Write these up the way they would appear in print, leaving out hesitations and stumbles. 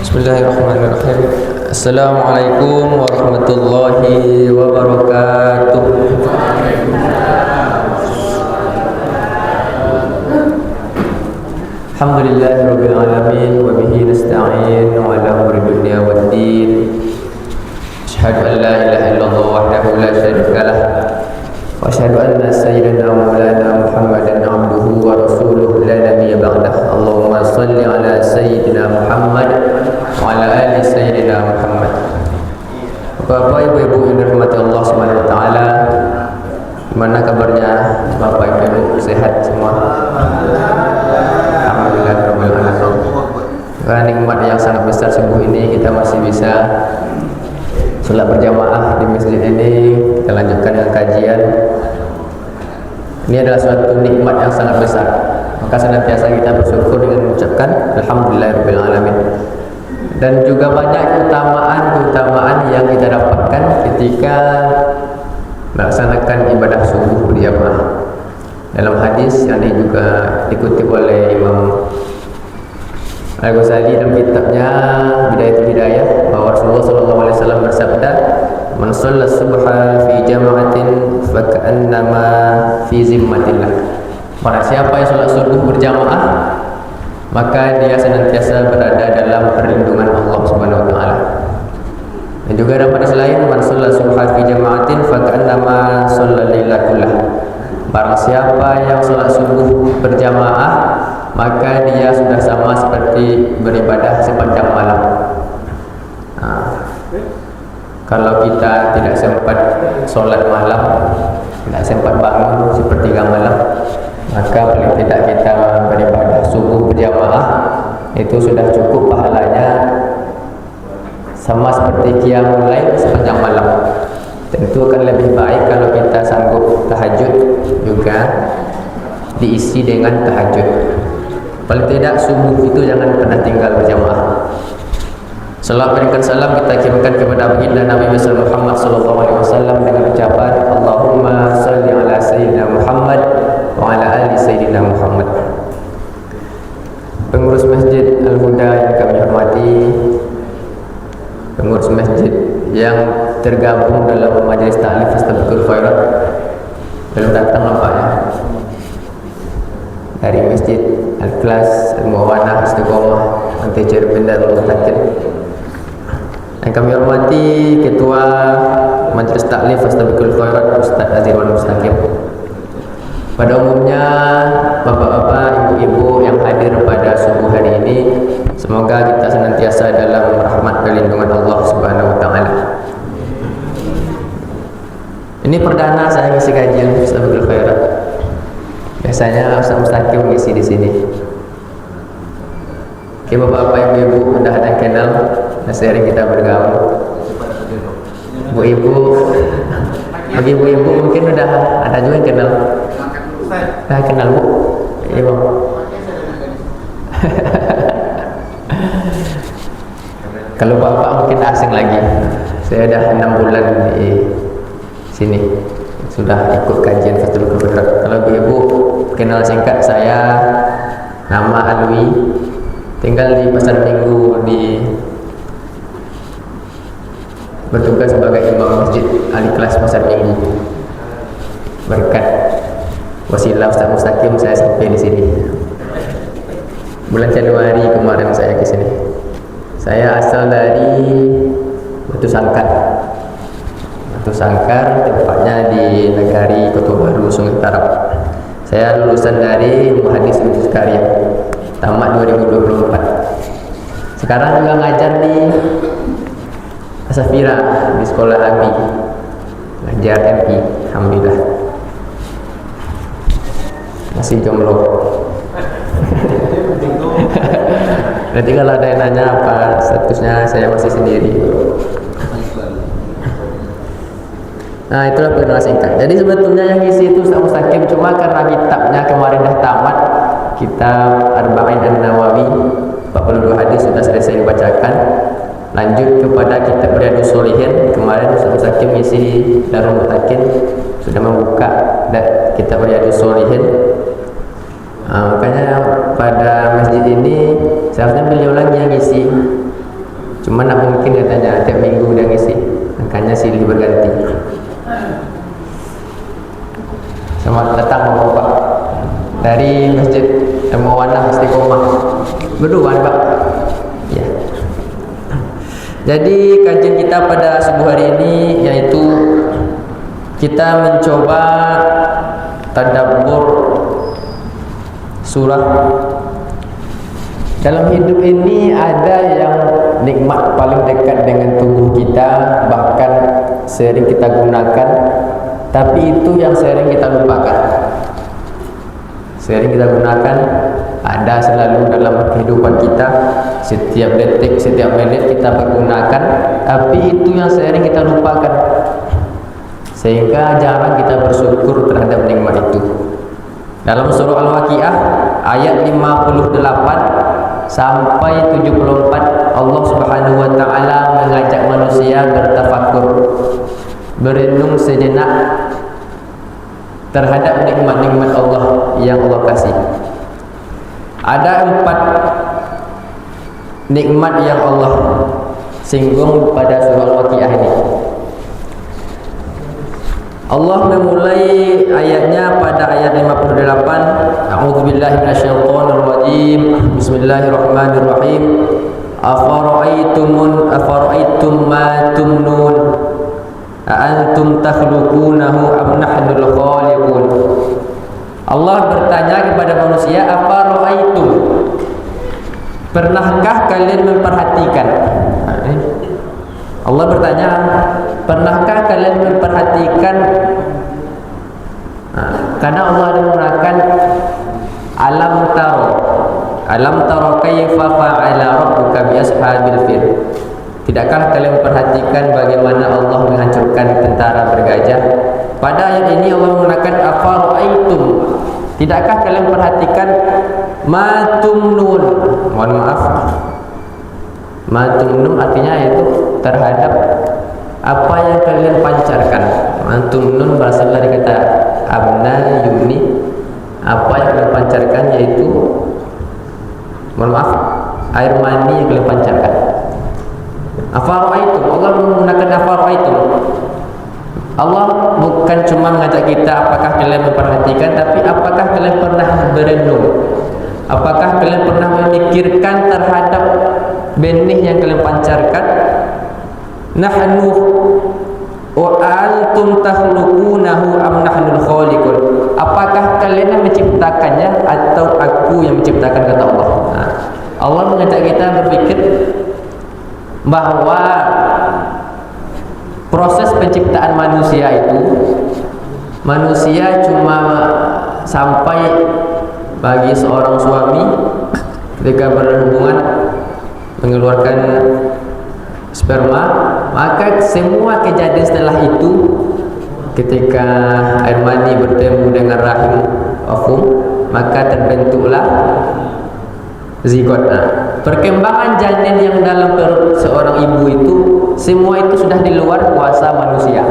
Bismillahirrahmanirrahim. Assalamualaikum warahmatullahi wabarakatuh. Alhamdulillahirabbil alamin wa bihi nasta'in wa ala umuri dunya waddin. Asyhadu an la ilaha illallah wahdahu la syarika lah wa asyhadu anna sayyidana maulana Muhammadan abduhu wa rasuluhu la nabiyya ba'dah. Allahumma shalli ala sayyidina Muhammad wa ala ali sayyidina Muhammad. Bapak ibu-ibu yang dirahmati Allah Subhanahu wa taala, gimana kabarnya Bapak Ibu? Sehat semua? Alhamdulillah. Karena nikmat yang sangat besar sungguh ini kita masih bisa sholat berjamaah di masjid ini. Kita lanjutkan dengan kajian. Ini adalah suatu nikmat yang sangat besar. Maka senantiasa kita bersyukur dengan mengucapkan Alhamdulillahirabbil alamin. Dan juga banyak keutamaan yang kita dapatkan ketika melaksanakan ibadah subuh berjamaah. Dalam hadis yang ini juga dikutip oleh Imam Al-Ghazali dalam kitabnya Bidayatul Hidayah, bahwa Rasulullah SAW bersabda, "Man shalla subha fi jama'atin fa ka'annama fi zimmatillah." Barang siapa yang salat subuh berjamaah, maka dia senantiasa berada dalam perlindungan Allah Subhanahu wa taala. Dan juga dalam hadis lain, "Man shalla subha fi jama'atin fa ka'annama shalla laila kullah." Barang siapa yang salat subuh berjamaah, maka dia sudah sama seperti beribadah sepanjang malam. Kalau kita tidak sempat solat malam, tidak sempat bangun sepertiga malam, maka paling tidak kita beribadah subuh berjamaah itu sudah cukup pahalanya, sama seperti qiyamul lail sepanjang malam. Tentu akan lebih baik kalau kita sanggup tahajud juga diisi dengan tahajud. Paling tidak subuh itu jangan pernah tinggal berjamaah. Salam berikan salam kita kirimkan kepada baginda Nabi Muhammad sallallahu alaihi wasallam dengan ucapan Allahumma shalli ala sayyidina Muhammad wa ala ali sayyidina Muhammad. Pengurus Masjid Al-Huda yang kami hormati, pengurus masjid yang tergabung dalam majelis ta'lim Fastabiqul Khairat, belum datang nampaknya, dari Masjid Al-Ikhlas, Al-Mu'awanah, Istiqomah, Antecer Bendar Mutakin. Yang kami hormati Ketua Majelis Ta'lim Fastabiqul Khairat, Ustaz Azirwan Mustaqim. Pada umumnya bapak-bapak, ibu-ibu yang hadir pada subuh hari ini, semoga kita senantiasa dalam rahmat dan lindungan Allah Subhanahu wa taala. Ini perdana saya ngisi kajian Fastabiqul Khairat. Biasanya Ustaz Mustaqim mengisi di sini. Oke, bapak-bapak, ibu-ibu, sudah ada yang kenal, dan sering kita bergaul. Bu-ibu, bagi ibu-ibu mungkin sudah ada juga yang kenal. Nah, kenal Bu? Iya Bang. Kalau bapak mungkin asing lagi. Saya dah 6 bulan di sini, sudah ikut kajian Fastabiqul Khairat. Kalau ibu kenal singkat, saya nama Alwi, tinggal di Pasar Minggu, bertugas sebagai imam Masjid Al-Ikhlas Pasar Minggu. Berkat wasilah Ustaz Mustaqim saya sampai di sini. Bulan Januari kemarin saya ke sini. Saya asal dari Batu Sangkar. Batu Sangkar, tempatnya di Negari Kota Baru, Sungai Tarap. Saya lulusan dari Muhaddis Lutfus Karya, tamat 2024. Sekarang juga ngajar di Asafira, di sekolah Abi, ngajar MI. Alhamdulillah. Masih jomblo. Nanti kalau ada yang nanya apa statusnya, saya masih sendiri. Nah, itulah perkenalan singkat. Jadi sebetulnya yang isi itu Ustaz Mustaqim, cuma karena kitabnya kemarin dah tamat, kitab Arba'in An-Nawawi, 42 hadis sudah selesai dibacakan. Lanjut kepada kitab Riyadhus Shalihin. Kemarin Ustaz Mustaqim isi Darul Mutakin sudah membuka kitab Riyadhus Shalihin. Makanya pada masjid ini seharusnya beliau lagi yang isi, Cuma nak mungkin katanya tiap minggu udah ngisi, makanya silih berganti. Selamat datang Bapak dari Masjid Mawana Istiqomah. Berdua Pak. Ya. Jadi kajian kita pada subuh hari ini yaitu kita mencoba tadabbur surah. Dalam hidup ini ada yang nikmat paling dekat dengan tubuh kita, bahkan sering kita gunakan, tapi itu yang sering kita lupakan. Sering kita gunakan, ada selalu dalam kehidupan kita, setiap detik, setiap menit kita pergunakan, tapi itu yang sering kita lupakan, sehingga jarang kita bersyukur terhadap nikmat itu. Dalam surah Al-Waqiah ayat 58 sampai 74, Allah Subhanahu wa taala mengajak manusia bertafakur, berenung sejenak terhadap nikmat-nikmat Allah yang Allah kasih. Ada 4 nikmat yang Allah singgung pada surah Al-Waqiah ini. Allah memulai ayatnya pada ayat 58. A'udzubillahi minasyaitonir rajim. Bismillahirrahmanirrahim. Afara'aitum ma tumnun. A'antum takhluqunahu am nahnul khaliqun. Allah bertanya kepada manusia, afara'aitum, pernahkah kalian memperhatikan? Allah bertanya, pernahkah kalian memperhatikan? Karena Allah ada menggunakan alam taro kaifa fa'ala rabbuka bi ashabil fil. Tidakkah kalian memperhatikan bagaimana Allah menghancurkan tentara bergajah? Pada ayat ini Allah menggunakan afara'aitum. Tidakkah kalian memperhatikan ma tumnun? Mohon maaf, ma tumnun artinya itu terhadap apa yang kalian pancarkan. Tumnun berasal dari kata abna yumni, apa yang kalian pancarkan, yaitu mohon maaf, air mani yang kalian pancarkan. Afara'aitum, Allah menggunakan afara'aitum. Allah bukan cuma mengajak kita apakah kalian memperhatikan, tapi apakah kalian pernah berenung, apakah kalian pernah memikirkan terhadap benih yang kalian pancarkan. Nahnu wa antum takhluqunahu am nahnul khaliqun. Apakah kalian yang menciptakannya atau aku yang menciptakan, kata Allah. Allah mengajak kita berpikir bahwa proses penciptaan manusia itu, manusia cuma sampai bagi seorang suami ketika berhubungan mengeluarkan sperma, maka semua kejadian setelah itu, ketika air mani bertemu dengan rahim ovum, maka terbentuklah zigot. Perkembangan janin yang dalam perut seorang ibu itu, semua itu sudah di luar kuasa manusia.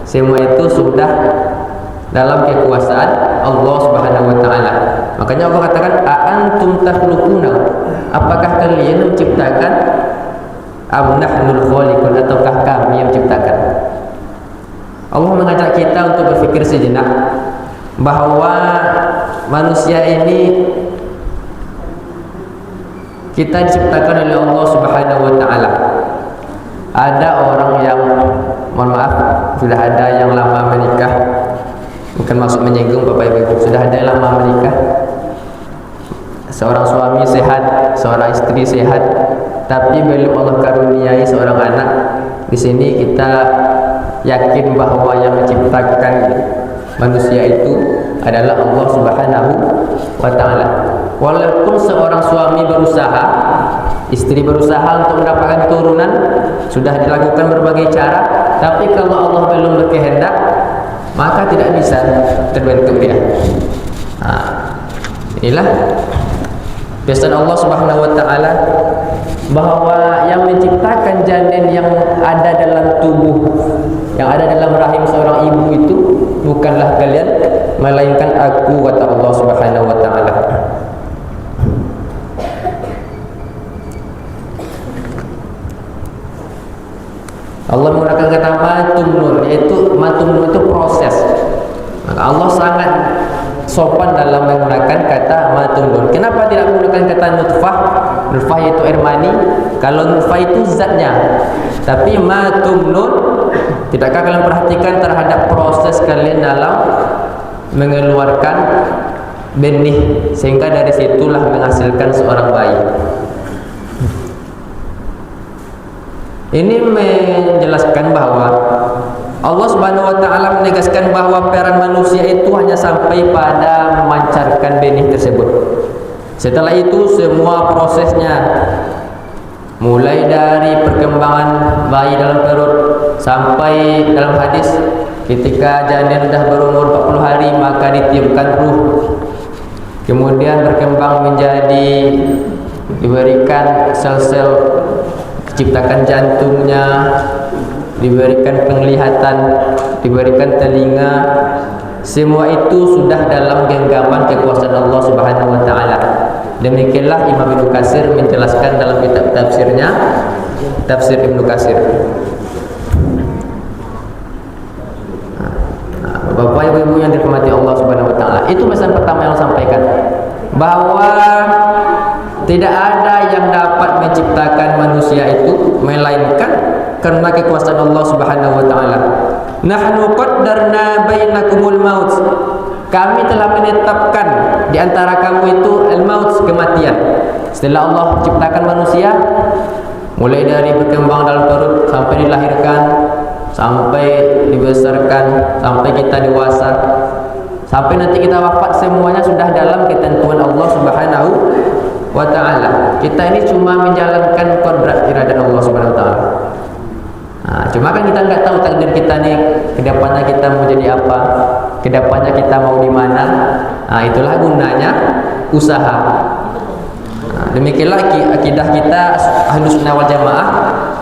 Semua itu sudah dalam kekuasaan Allah Subhanahu wa taala. Makanya Allah katakan, "A'antum takhluquna?" Apakah kalian menciptakan? Am nahnul khaliqun, ataukah kami yang menciptakan? Allah mengajak kita untuk berpikir sejenak bahwa manusia ini kita diciptakan oleh Allah Subhanahu wa taala. Ada orang yang, mohon maaf, sudah ada yang lama menikah, bukan maksud menyinggung Bapak Ibu, sudah ada yang lama menikah, seorang suami sehat, seorang istri sehat, tapi belum Allah karuniai seorang anak. Di sini kita yakin bahwa yang menciptakan manusia itu adalah Allah Subhanahu wa taala. Walaupun seorang suami berusaha, istri berusaha untuk mendapatkan keturunan, sudah dilakukan berbagai cara, tapi kalau Allah belum berkehendak, maka tidak bisa terbentuk dia. Inilah pesan Allah Subhanahu wa taala bahwa yang menciptakan janin yang ada dalam tubuh, yang ada dalam rahim seorang ibu itu bukanlah kalian, melainkan aku, kata Allah Subhanahu wa taala. Allah menggunakan kata matumnun, yaitu matumnun itu proses. Maka Allah sangat sopan dalam menggunakan kata matumnun. Kenapa tidak menggunakan kata nutfah? Nutfah itu air mani. Kalau nutfah itu zatnya. Tapi matumnun, tidakkah kalian perhatikan terhadap proses kalian dalam mengeluarkan benih, sehingga dari situlah menghasilkan seorang bayi. Ini menjelaskan bahwa Allah Subhanahu wa taala menegaskan bahwa peran manusia itu hanya sampai pada memancarkan benih tersebut. Setelah itu semua prosesnya, mulai dari perkembangan bayi dalam perut sampai dalam hadis ketika janin sudah berumur 40 hari maka ditiupkan ruh. Kemudian berkembang menjadi diberikan sel-sel, diciptakan jantungnya, diberikan penglihatan, diberikan telinga. Semua itu sudah dalam genggaman kekuasaan Allah Subhanahu wa taala. Demikianlah Imam Ibnu Katsir menjelaskan dalam kitab tafsirnya, Tafsir Ibnu Katsir. Bapak Ibu yang dirahmati Allah Subhanahu wa taala, itu pesan pertama yang saya sampaikan, bahwa tidak ada yang dapat menciptakan manusia itu melainkan karena kekuasaan Allah Subhanahu wa taala. Nahnu qaddarna bainakumul maut. Kami telah menetapkan di antara kamu itu al-maut, kematian. Setelah Allah ciptakan manusia, mulai dari berkembang dalam perut sampai dilahirkan, sampai dibesarkan, sampai kita dewasa, sampai nanti kita wafat, semuanya sudah dalam ketentuan Allah Subhanahu wa ta'ala. Kita ini cuma menjalankan kodrat iradat Allah Subhanahu wa ta'ala. Cuma kan kita nggak tahu takdir kita nih, kedepannya kita mau jadi apa, kedepannya kita mau di mana. Itulah gunanya usaha. Demikianlah akidah kita Ahlus Sunnah wal Jamaah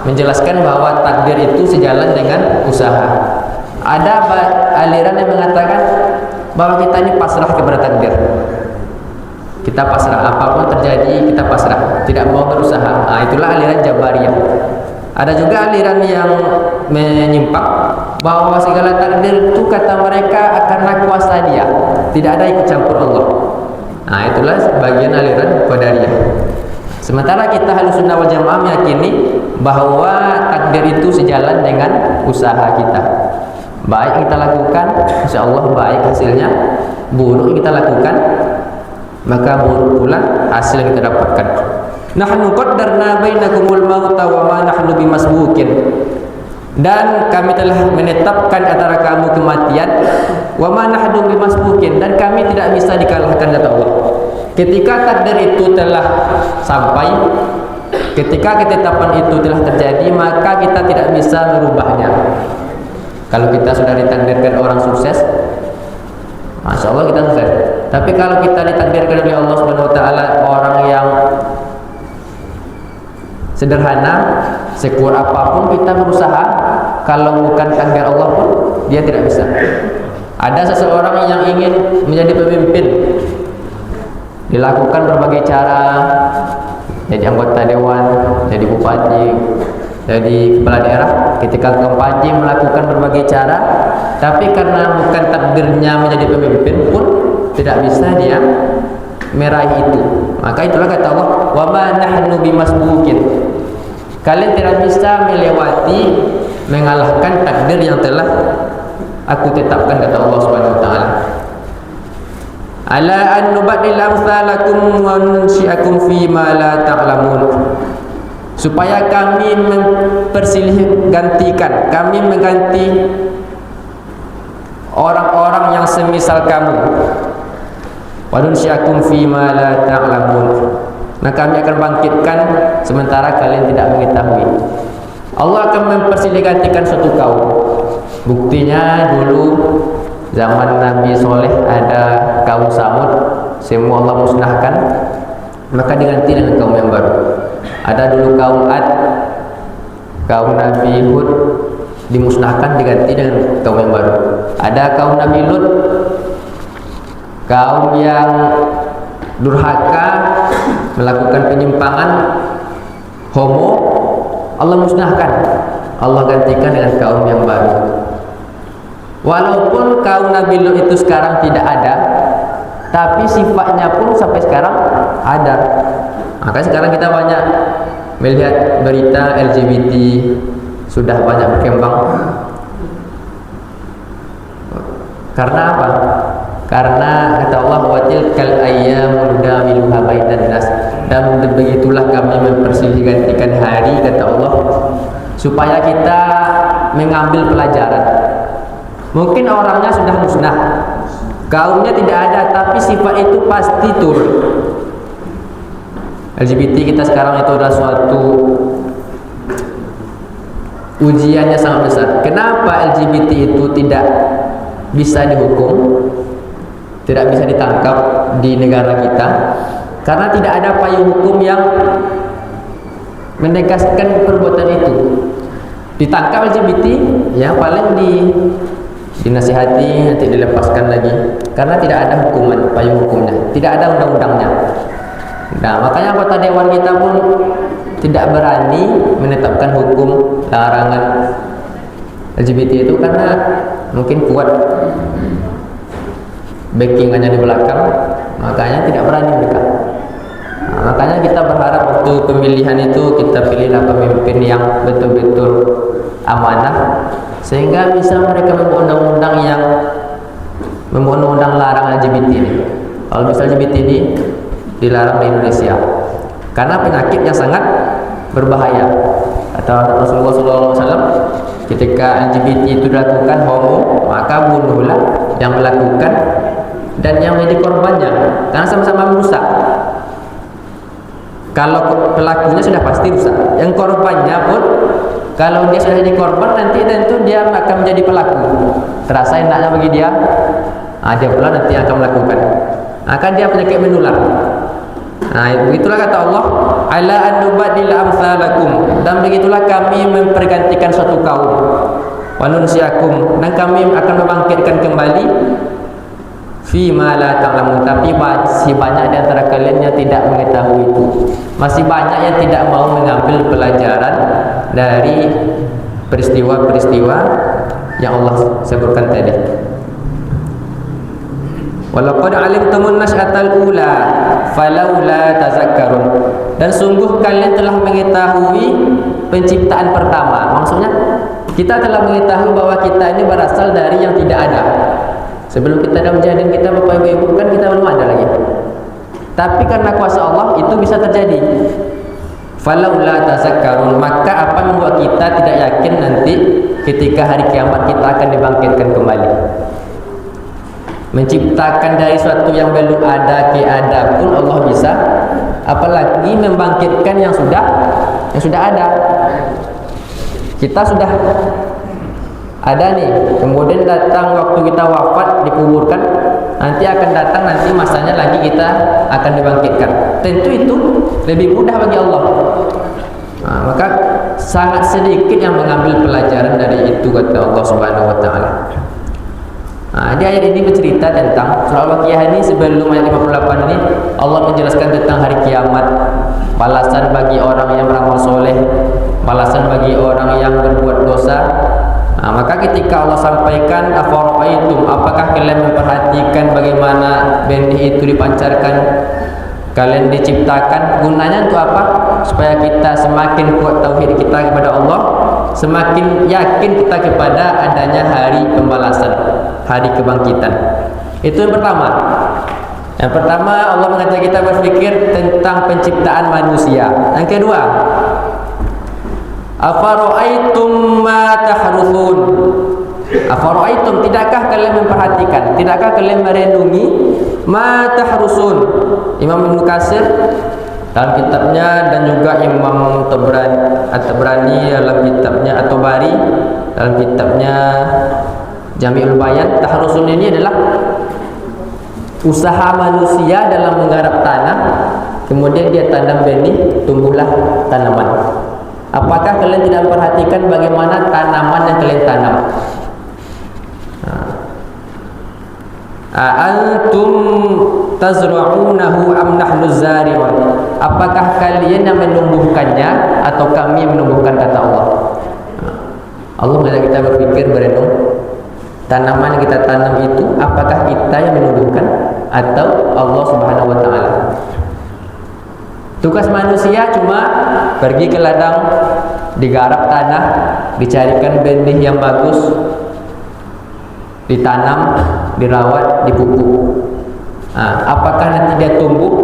menjelaskan bahwa takdir itu sejalan dengan usaha. Ada aliran yang mengatakan bahwa kita ini pasrah kepada takdir. Kita pasrah, apapun terjadi kita pasrah, tidak mau berusaha. Itulah aliran Jabariyah. Ada juga aliran yang menyimpang bahwa segala takdir itu kata mereka karena kuasa Dia, tidak ada ikut campur Allah. Itulah bagian aliran Qadariyah. Sementara kita Ahlus Sunnah wal Jamaah meyakini bahwa takdir itu sejalan dengan usaha kita. Baik kita lakukan, insya Allah baik hasilnya. Buruk kita lakukan, maka buruk pula hasil yang kita dapatkan. Nahnu qaddarna bainakumul mauta wa ma nahnu bimasbukin. Dan kami telah menetapkan antara kamu kematian, wa ma nahnu bimasbukin, dan kami tidak bisa dikalahkan kata Allah. Ketika takdir itu telah sampai, ketika ketetapan itu telah terjadi, maka kita tidak bisa merubahnya. Kalau kita sudah ditakdirkan orang sukses, Masya Allah kita sukses. Tapi kalau kita ditakdirkan oleh Allah Subhanahu wa taala orang yang sederhana, sekuat apapun kita berusaha, kalau bukan takdir Allah pun dia tidak bisa. Ada seseorang yang ingin menjadi pemimpin, dilakukan berbagai cara, jadi anggota dewan, jadi bupati, jadi kepala daerah. Ketika kampanye melakukan berbagai cara, tapi karena bukan takdirnya menjadi pemimpin pun tidak bisa dia meraih itu. Maka itulah kata Allah, wa ma nahnu bimasbukin. Kalian tidak bisa melewati, mengalahkan takdir yang telah aku tetapkan kata Allah Subhanahu wa taala. Ala an nubaddil amsalakum wa nunsyi'akum fi ma la ta'lamun. Supaya kami mempersilih gantikan, kami mengganti orang-orang yang semisal kamu. Wa nunsyi'akum fi ma la ta'lamun. Nah, kami akan bangkitkan sementara kalian tidak mengetahui. Allah akan mempersilih gantikan suatu kaum. Buktinya dulu zaman Nabi Soleh ada kaum Samud, semua Allah musnahkan, maka diganti dengan kaum yang baru. Ada dulu kaum Ad, kaum Nabi Hud, dimusnahkan diganti dengan kaum yang baru. Ada kaum Nabi Lut, kaum yang durhaka, melakukan penyimpangan, homo, Allah musnahkan. Allah gantikan dengan kaum yang baru. Walaupun kaum Nabi Lut itu sekarang tidak ada, tapi sifatnya pun sampai sekarang ada. Maka sekarang kita banyak melihat berita LGBT sudah banyak berkembang. Karena apa? Karena kata Allah, wa tilkal ayyamu nudawiluha bainan nas, dan begitulah kami mempersilihkan hari, kata Allah, supaya kita mengambil pelajaran. Mungkin orangnya sudah musnah, kaumnya tidak ada, tapi sifat itu pasti turun. LGBT kita sekarang itu adalah suatu ujiannya sangat besar. Kenapa LGBT itu tidak bisa dihukum, tidak bisa ditangkap di negara kita? Karena tidak ada payung hukum yang menegaskan perbuatan itu. Ditangkap LGBT, ya paling dinasihati, nanti dilepaskan lagi. Karena tidak ada hukuman, payung hukumnya, tidak ada undang-undangnya. Nah, makanya anggota dewan kita pun tidak berani menetapkan hukum larangan LGBT itu, karena mungkin kuat backingannya di belakang, makanya tidak berani mereka. Nah, makanya kita berharap waktu pemilihan itu kita pilihlah pemimpin yang betul-betul amanah, sehingga bisa mereka membuat undang-undang larang LGBT ini. Kalau misalnya LGBT ini dilarang di Indonesia karena penyakit yang sangat berbahaya. Kata Rasulullah SAW, ketika LGBT itu dilakukan homo, maka bunuhlah yang melakukan dan yang menjadi korbannya, karena sama-sama merusak. Kalau pelakunya sudah pasti rusak, yang korbannya pun kalau dia sudah jadi korban, nanti tentu dia akan menjadi pelaku. Terasa enaknya bagi dia, dia pula nanti akan melakukan. Akan dia penyakit menular. Nah, begitulah kata Allah, ala an nubaddila amsalakum, dan begitulah kami mempergantikan suatu kaum, wa nunsiakum, dan kami akan membangkitkan kembali fi ma la ta'lamun, tapi masih banyak di antara kalian yang tidak mengetahui itu. Masih banyak yang tidak mau mengambil pelajaran dari peristiwa-peristiwa yang Allah sebutkan tadi. Walaqad alimtumun nas'atal ula falaula tazakkarun, dan sungguh kalian telah mengetahui penciptaan pertama. Maksudnya kita telah mengetahui bahwa kita ini berasal dari yang tidak ada. Sebelum kita ada kejadian kita Bapak Ibu kan kita belum ada lagi. Tapi karena kuasa Allah itu bisa terjadi. Falaula tazakkarun, maka apa yang membuat kita tidak yakin nanti ketika hari kiamat kita akan dibangkitkan kembali? Menciptakan dari suatu yang belum ada ke ada pun Allah bisa, apalagi membangkitkan yang sudah ada. Kita sudah ada nih, kemudian datang waktu kita wafat dikuburkan, nanti akan datang nanti masanya lagi kita akan dibangkitkan. Tentu itu lebih mudah bagi Allah. Nah, maka sangat sedikit yang mengambil pelajaran dari itu, kata Allah Subhanahu wa taala. Nah, di ayat ini bercerita tentang surah Al-Waqiah ini. Sebelum ayat 58 ini Allah menjelaskan tentang hari kiamat, balasan bagi orang yang beramal soleh, balasan bagi orang yang berbuat dosa. Nah, maka ketika Allah sampaikan afara'aitum, apakah kalian memperhatikan bagaimana benih itu dipancarkan, kalian diciptakan, gunanya untuk apa? Supaya kita semakin kuat tauhid kita kepada Allah, semakin yakin kita kepada adanya hari pembalasan, hari kebangkitan. Itu yang pertama. Yang pertama, Allah mengajak kita berpikir tentang penciptaan manusia. Yang kedua, afara'aitum ma tahrusun. Afara'aitum, tidakkah kalian memperhatikan, tidakkah kalian merenungi ma tahrusun? Imam Ibnu Katsir dalam kitabnya, dan juga Imam At-Tabrani dalam kitabnya At-Tabari dalam kitabnya Jami'ul Bayan, tahrusun ini adalah usaha manusia dalam menggarap tanah, kemudian dia tanam benih, tumbuhlah tanaman. Apakah kalian tidak memperhatikan bagaimana tanaman yang kalian tanam? Antum tazra'unahu am nahnu zari'un? Apakah kalian yang menumbuhkannya atau kami yang menumbuhkan, kata Allah? Allah mengajak kita berpikir, berenung. Tanaman yang kita tanam itu apakah kita yang menumbuhkan atau Allah Subhanahu wa taala? Tugas manusia cuma pergi ke ladang, digarap tanah, dicarikan benih yang bagus, ditanam, dirawat, dipupuk. Apakah nanti dia tumbuh?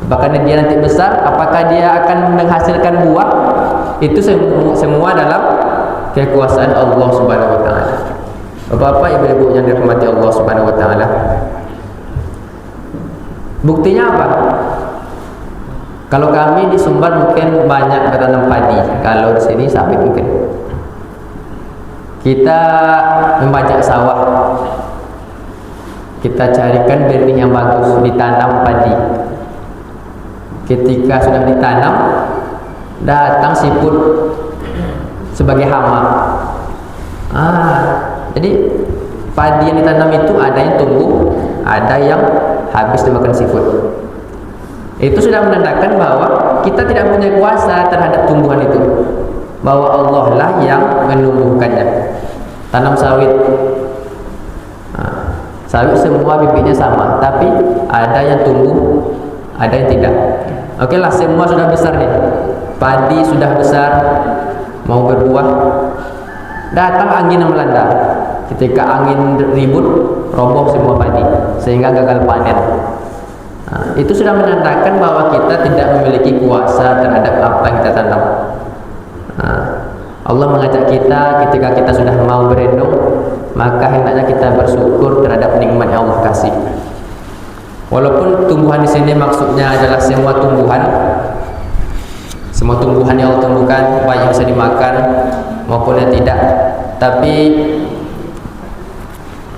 Apakah dia nanti besar? Apakah dia akan menghasilkan buah? Itu semua dalam kekuasaan Allah Subhanahu wa taala. Bapak-bapak, ibu-ibu yang dirahmati Allah Subhanahu wa taala. Buktinya apa? Kalau kami di Sumbar mungkin banyak bertanam padi, kalau di sini sawit mungkin. Kita membajak sawah, kita carikan benih yang bagus, ditanam padi. Ketika sudah ditanam, datang siput sebagai hama. Jadi padi yang ditanam itu ada yang tumbuh, ada yang habis dimakan siput. Itu sudah menandakan bahwa kita tidak punya kuasa terhadap tumbuhan itu, bahwa Allah lah yang menumbuhkannya. Tanam sawit, sawit semua bibitnya sama, tapi ada yang tumbuh, ada yang tidak. Oke lah, semua sudah besar nih, padi sudah besar, mau berbuah, datang angin yang melanda. Ketika angin ribut, roboh semua padi sehingga gagal panen. Itu sudah menandakan bahwa kita tidak memiliki kuasa terhadap apa yang kita tanam. Allah mengajak kita ketika kita sudah mau berendung, maka hendaknya kita bersyukur terhadap nikmat yang Allah kasih. Walaupun tumbuhan di sini maksudnya adalah semua tumbuhan yang Allah tumbuhkan, baik yang bisa dimakan maupun yang tidak, tapi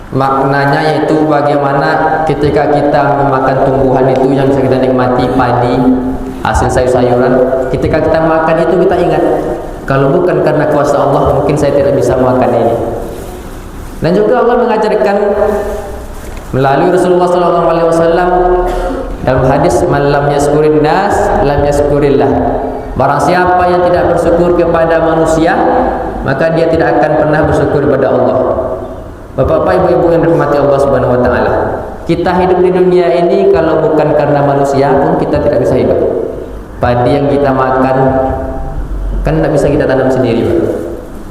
maknanya yaitu bagaimana ketika kita memakan tumbuhan itu yang bisa kita nikmati, padi, hasil sayur-sayuran, ketika kita makan itu kita ingat, kalau bukan karena kuasa Allah mungkin saya tidak bisa makan ini. Dan juga Allah mengajarkan melalui Rasulullah SAW dalam hadis, man lam yaskurin nas lam yaskurillah. Barang siapa yang tidak bersyukur kepada manusia, maka dia tidak akan pernah bersyukur kepada Allah. Bapak-bapak, ibu-ibu yang dirahmati Allah Subhanahu wa taala, kita hidup di dunia ini kalau bukan karena manusia pun kita tidak bisa hidup. Padi yang kita makan kan tidak bisa kita tanam sendiri, Pak.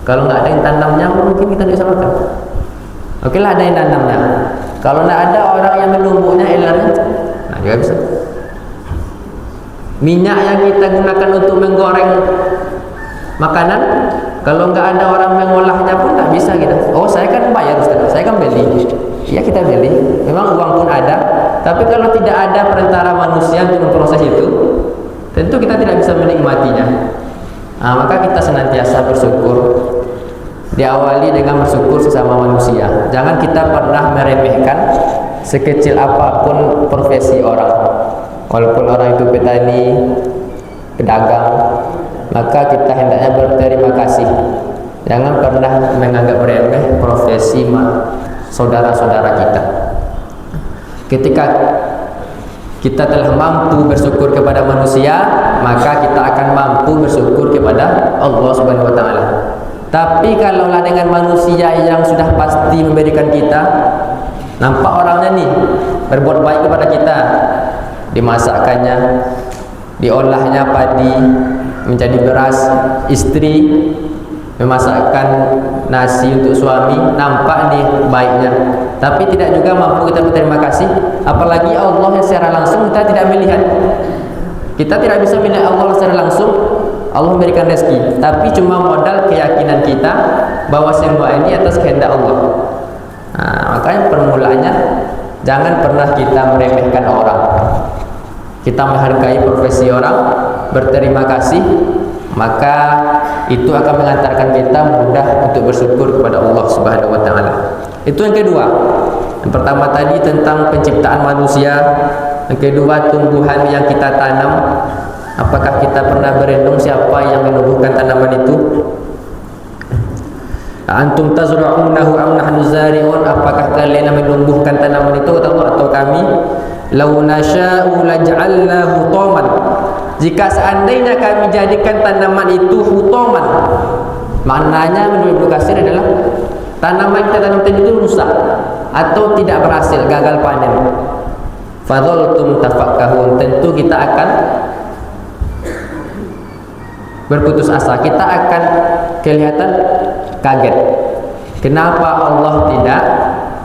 Kalau nggak ada yang tanamnya mungkin kita tidak bisa makan. Oke lah, ada yang tanamnya. Kalau nggak ada orang yang menumbuhnya, elarnya, nah juga bisa. Minyak yang kita gunakan untuk menggoreng makanan, kalau nggak ada orang mengolahnya pun tak bisa kita. Oh, saya kan bayar Ustaz, saya kan beli. Ya kita beli, memang uang pun ada. Tapi kalau tidak ada perantara manusia untuk memproses itu, tentu kita tidak bisa menikmatinya. Maka kita senantiasa bersyukur. Diawali dengan bersyukur sesama manusia. Jangan kita pernah meremehkan sekecil apapun profesi orang. Walaupun orang itu petani, pedagang, maka kita hendaknya berterima kasih. Jangan pernah menganggap remeh profesi saudara-saudara kita. Ketika kita telah mampu bersyukur kepada manusia, maka kita akan mampu bersyukur kepada Allah Subhanahu wa taala. Tapi kalaulah dengan manusia yang sudah pasti memberikan kita, nampak orangnya nih berbuat baik kepada kita, dimasakkannya, diolahnya padi menjadi beras, istri memasakkan nasi untuk suami, nampak nih baiknya, tapi tidak juga mampu kita berterima kasih. Apalagi Allah yang secara langsung kita tidak melihat. Kita tidak bisa melihat Allah secara langsung. Allah memberikan rezeki, tapi cuma modal keyakinan kita bahwa semua ini atas kehendak Allah. Makanya permulaannya jangan pernah kita meremehkan orang. Kita menghargai profesi orang, berterima kasih, maka itu akan mengantarkan kita mudah untuk bersyukur kepada Allah Subhanahu wa taala. Itu yang kedua. Yang pertama tadi tentang penciptaan manusia, yang kedua tumbuhan yang kita tanam. Apakah kita pernah berendung siapa yang menumbuhkan tanaman itu? Antum tazra'unahu am nahnu zari'un? Apakah kalian yang menumbuhkan tanaman itu atau kami? Law nasha'u laj'alnahu hutaman. Jika seandainya kami jadikan tanaman itu hutaman, Maknanya menurut Ibnu Katsir adalah tanaman kita tanam tadi itu rusak atau tidak berhasil, gagal panen. Fadhaltum tafakkahun, tentu kita akan berputus asa, kita akan kelihatan kaget. Kenapa Allah tidak?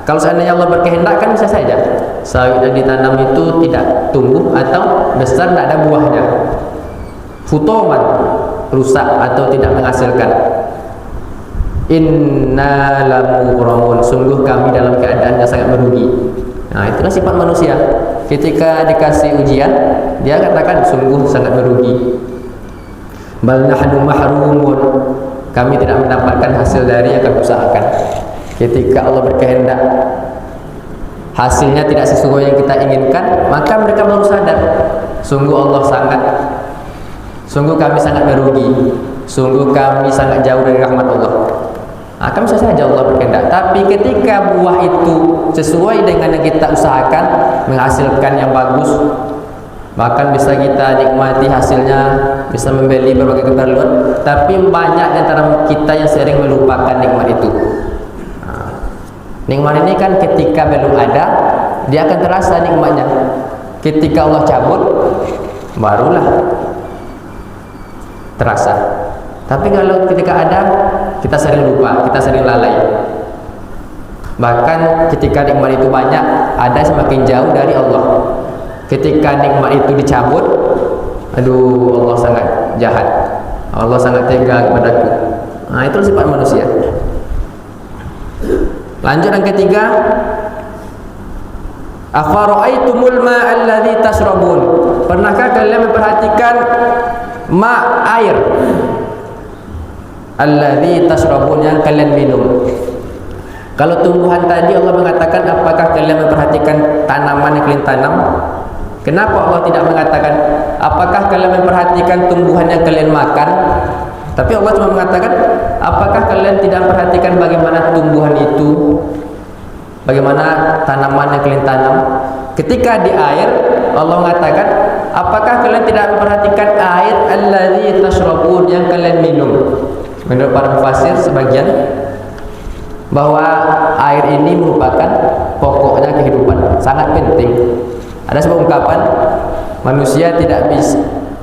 Kalau seandainya Allah berkehendak kan bisa saja sawit yang ditanam itu tidak tumbuh atau besar, tidak ada buahnya, futoman, rusak atau tidak menghasilkan. Inna lamughramun, sungguh kami dalam keadaan yang sangat merugi. Nah, itulah sifat manusia. Ketika dikasih ujian, dia katakan sungguh sangat merugi. Bal nahnu mahrumun, kami tidak mendapatkan hasil dari yang kami usahakan. Ketika Allah berkehendak hasilnya tidak sesuai yang kita inginkan, maka mereka baru sadar sungguh kami sangat merugi, sungguh kami sangat jauh dari rahmat Allah. Akan bisa saja Allah berkehendak, tapi ketika buah itu sesuai dengan yang kita usahakan, menghasilkan yang bagus, bahkan bisa kita nikmati hasilnya, bisa membeli berbagai keperluan, tapi banyak di antara kita yang sering melupakan nikmat itu. Nikmat ini kan ketika belum ada, dia akan terasa nikmatnya. Ketika Allah cabut, barulah terasa. Tapi kalau ketika ada, kita sering lupa, kita sering lalai. Bahkan ketika nikmat itu banyak, ada semakin jauh dari Allah. Ketika nikmat itu dicabut, aduh, Allah sangat jahat, Allah sangat tega kepadaku. Nah, itu sifat manusia. Lanjut yang ketiga, afara'aitumul ma'a alladhi tashrabun, pernahkah kalian memperhatikan air alladhi tashrabun, yang kalian minum? Kalau tumbuhan tadi Allah mengatakan apakah kalian memperhatikan tanaman yang kalian tanam? Kenapa Allah tidak mengatakan apakah kalian memperhatikan tumbuhan yang kalian makan? Tapi Allah cuma mengatakan apakah kalian tidak memperhatikan bagaimana tumbuhan itu, bagaimana tanaman yang kalian tanam? Ketika di air, Allah mengatakan apakah kalian tidak memperhatikan air alladzi tashrabun, yang kalian minum? Menurut para mufassir sebagian bahwa air ini merupakan pokoknya kehidupan, sangat penting. Ada sebuah ungkapan, manusia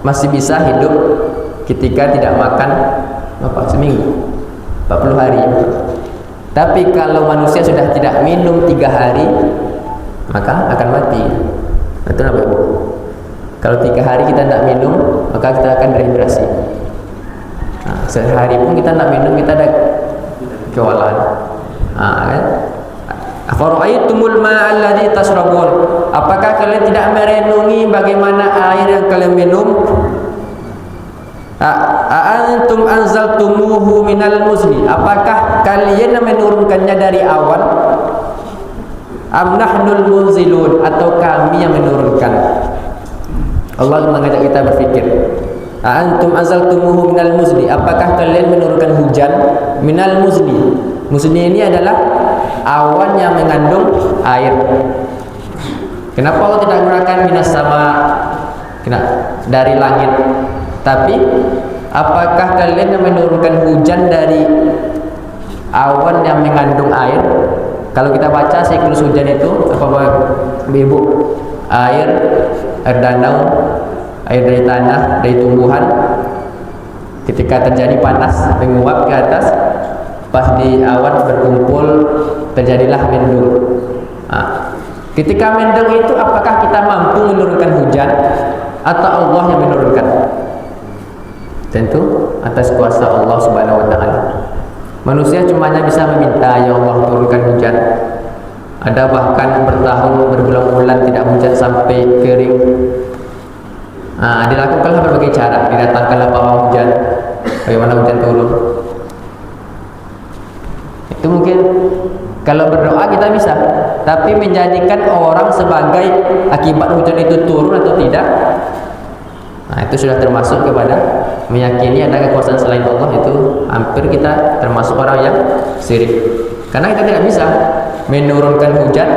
masih bisa hidup ketika tidak makan seminggu, 40 hari. Tapi kalau manusia sudah tidak minum 3 hari, maka akan mati. Itu apa, Ibu? Kalau 3 hari kita tidak minum, maka kita akan dehidrasi. Nah, sehari pun kita tidak minum, kita ada kewalahan. Kan? Afara'aitumul ma'a alladzi tashrabun, apakah kalian tidak merenungi bagaimana air yang kalian minum? Antum anzaltumuhu minal muzni, apakah kalian menurunkannya dari awan? Am nahnul munzilun, atau kami yang menurunkan? Allah mengajak kita berpikir. Antum anzaltumuhu minal muzni, apakah kalian menurunkan hujan? Minal muzni, muzni ini adalah awan yang mengandung air. Kenapa Allah tidak menggunakan minas sama dari langit? Tapi apakah kalian yang menurunkan hujan dari awan yang mengandung air? Kalau kita baca siklus hujan itu apa Ibu? Air danau, air dari tanah, dari tumbuhan. Ketika terjadi panas menguap ke atas, pas di awan berkumpul terjadilah mendung. Ketika mendung itu apakah kita mampu menurunkan hujan atau Allah yang menurunkan? Tentu atas kuasa Allah Subhanahu wa taala. Manusia cuma bisa meminta, ya Allah turunkan hujan. Ada bahkan bertahun berbulan-bulan tidak hujan sampai kering. Dilakukanlah berbagai cara, didatangkanlah pawang hujan, bagaimana hujan turun. Itu mungkin kalau berdoa kita bisa, tapi menjadikan orang sebagai akibat hujan itu turun atau tidak, itu sudah termasuk kepada meyakini ada kekuasaan selain Allah. Itu hampir kita termasuk orang yang syirik, karena kita tidak bisa menurunkan hujan.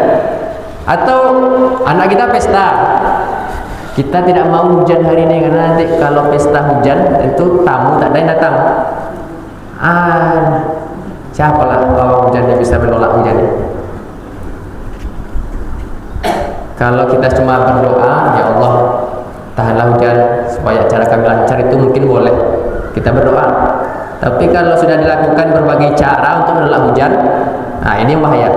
Atau anak kita pesta, kita tidak mau hujan hari ini karena nanti kalau pesta hujan itu tamu tak ada yang datang. Siapalah bahwa hujan yang bisa menolak hujan ini? Kalau kita cuma berdoa, ya Allah tahanlah hujan supaya acara kami lancar, itu mungkin boleh kita berdoa. Tapi kalau sudah dilakukan berbagai cara untuk menolak hujan, ini bahaya.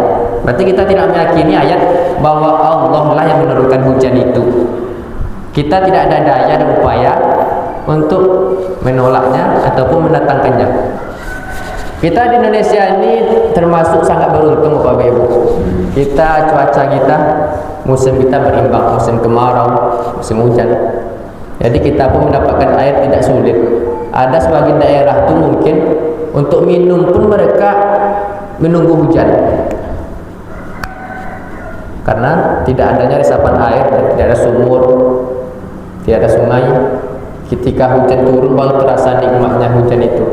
Berarti kita tidak meyakini ayat bahwa Allah lah yang menurunkan hujan itu. Kita tidak ada daya dan upaya untuk menolaknya ataupun mendatangkannya. Kita di Indonesia ini termasuk sangat beruntung Bapak Ibu. Kita cuaca kita, musim kita berimbang, musim kemarau, musim hujan. Jadi kita pun mendapatkan air tidak sulit. Ada sebagian daerah tuh mungkin untuk minum pun mereka menunggu hujan, karena tidak adanya resapan air, tidak ada sumur, tidak ada sungai. Ketika hujan turun baru terasa nikmatnya hujan itu.